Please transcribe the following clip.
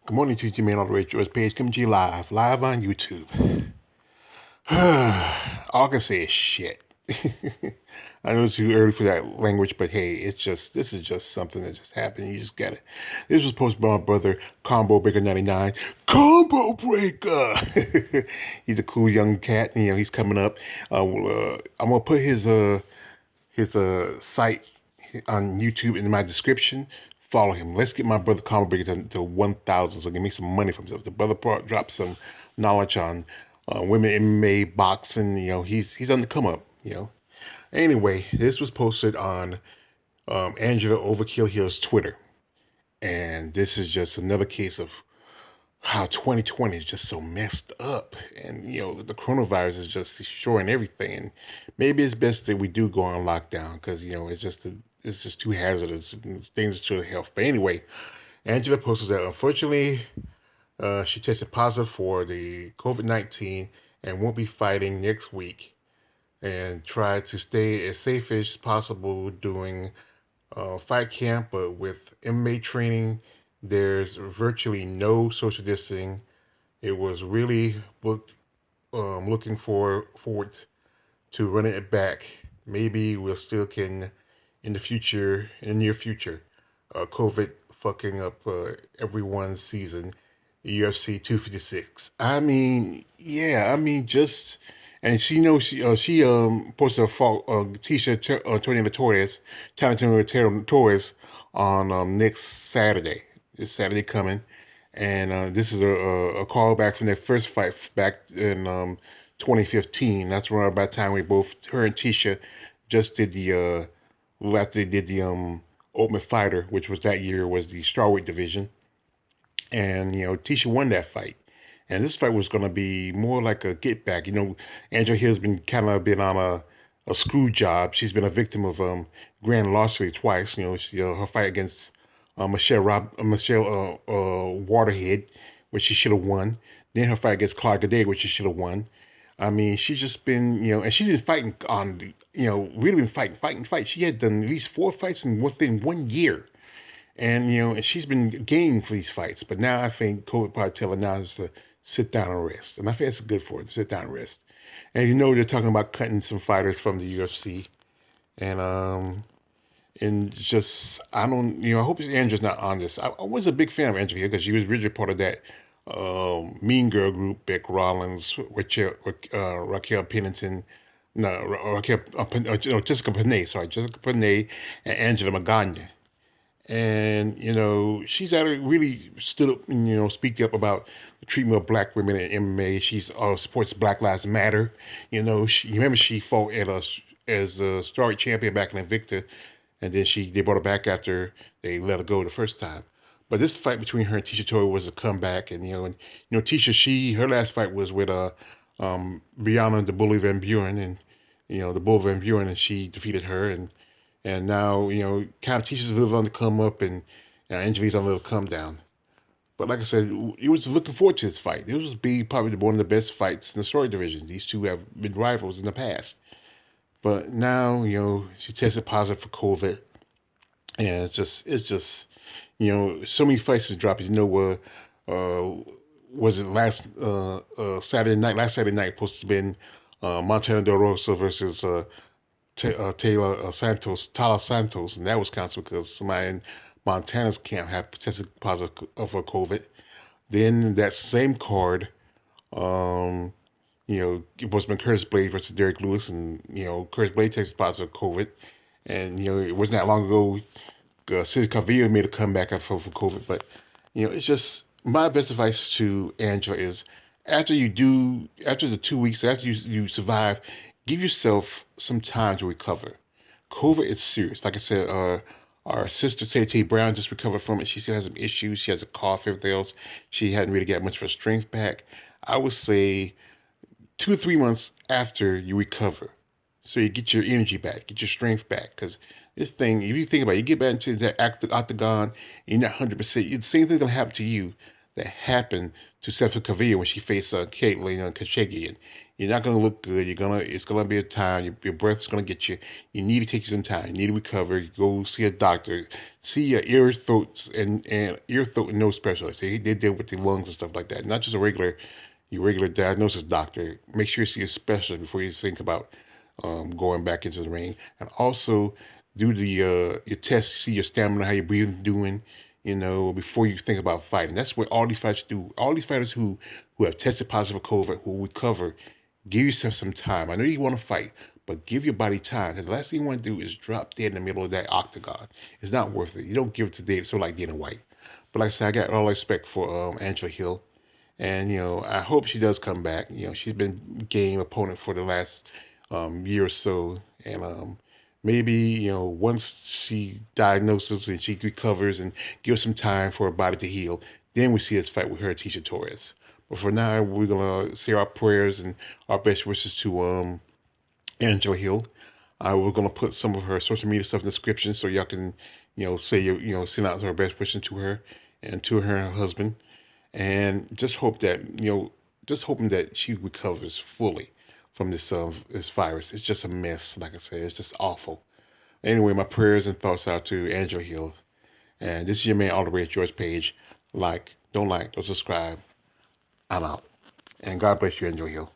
Good morning to you, man, on the Rachel's page. Coming to you live on YouTube. August is shit. I know it's too early for that language, but hey, this is just something that just happened. You just got it. This was posted by my brother, Combo Breaker 99. Combo Breaker! He's a cool young cat, and, he's coming up. I'm gonna put his site on YouTube in my description. Follow him. Let's get my brother Combo Breaker to 1,000 so he can make some money for himself. The brother dropped some knowledge on women MMA, boxing. He's on the come up. Anyway, this was posted on Angela Overkill Hill's Twitter, and this is just another case of how 2020 is just so messed up, and the coronavirus is just destroying everything. And maybe it's best that we do go on lockdown because it's just too hazardous and it's dangerous to health. But anyway, Angela posted that unfortunately she tested positive for the COVID-19 and won't be fighting next week, and tried to stay as safe as possible doing fight camp. But with MMA training, there's virtually no social distancing. It was really looking forward to running it back. Maybe we'll still can in the future, in the near future. COVID fucking up everyone's season. UFC 256. I mean, yeah. I mean, just and she knows she posted a t-shirt Antonio Torres, Antonio Torres on next Saturday. This Saturday coming, and this is a callback from their first fight back in 2015. That's around about the time her and Tisha just did after they did the Ultimate Fighter, which was that year was the strawweight division, and Tisha won that fight. And this fight was going to be more like a get back. Angela Hill's been on a screw job. She's been a victim of grand lawsuit twice. Her fight against Michelle Waterhead, which she should have won. Then her fight against Clark Gade, which she should have won. I mean, she's just been, and she's been fighting on, really been fighting. She had done at least 4 fights within 1 year. And, and she's been gaining for these fights. But now I think COVID probably tell her now is to sit down and rest. And I think that's good for her to sit down and rest. And they're talking about cutting some fighters from the UFC. And just, I don't, I hope Andrew's not on this. I was a big fan of Andrew here because she was originally part of that Mean Girl group, Beck Rollins, Raquel Pennington, no, Jessica Panay, Jessica Panay, and Angela Magana. And she's actually really stood up and speak up about the treatment of black women in MMA. She's supports Black Lives Matter. You remember she fought as a strawweight champion back in Invicta, and then they brought her back after they let her go the first time. But this fight between her and Tisha Torre was a comeback, and Tisha, her last fight was with Brianna the Bully Van Buren, and the Bull Van Buren, and she defeated her, and now, kind of Tisha's a little on the come up, and Angelique's on a little come down. But like I said, you was looking forward to this fight. This was be probably one of the best fights in the story division. These two have been rivals in the past. But now, she tested positive for COVID, and it's just, so many fights have dropped. Was it Saturday night? Last Saturday night supposed to have been Montana Del Rosa versus Taylor Santos, and that was canceled because somebody in Montana's camp had tested positive for COVID. Then that same card, um, it was been Curtis Blade versus Derek Lewis, and Curtis Blade tested positive for COVID, and it wasn't that long ago. City Calvillo made a comeback for COVID, but it's just my best advice to Angela is after the 2 weeks after you survive, give yourself some time to recover. COVID is serious. Like I said, our sister Tay Brown just recovered from it. She still has some issues. She has a cough, everything else. She hadn't really got much of her strength back. I would say 2 or 3 months after you recover, so you get your energy back, get your strength back. Because this thing, if you think about it, you get back into that octagon, and you're not 100%. The same thing's gonna happen to you that happened to Stephanie Calvillo when she faced Caitlin Kachegian. You're not gonna look good. It's gonna be a time. Your breath's gonna get you. You need to take some time. You need to recover. Go see a doctor. See your ears, throats, and ear, throat, and nose specialist. They deal with the lungs and stuff like that. Not just a your regular diagnosis doctor. Make sure you see a specialist before you think about going back into the ring. And also do the your test, see your stamina, how your breathing doing. Before you think about fighting. That's what all these fighters do. All these fighters who have tested positive for COVID, who recover, give yourself some time. I know you want to fight, but give your body time. Because the last thing you want to do is drop dead in the middle of that octagon. It's not worth it. You don't give it to Dana, so like Dana White. But like I said, I got all respect for Angela Hill. And, I hope she does come back. She's been game opponent for the last year or so. And maybe, once she diagnoses and she recovers and gives some time for her body to heal, then we see us fight with her, Tisha Torres. But for now, we're going to say our prayers and our best wishes to Angela Hill. We're going to put some of her social media stuff in the description so y'all can, say, send out her best wishes to her and to her and her husband and just hope that just hoping that she recovers fully from this virus. It's just a mess, like I said. It's just awful. Anyway, my prayers and thoughts out to Angela Hill, and this is your man all the way at George Page. Like, don't subscribe. I'm out, and God bless you, Angela Hill.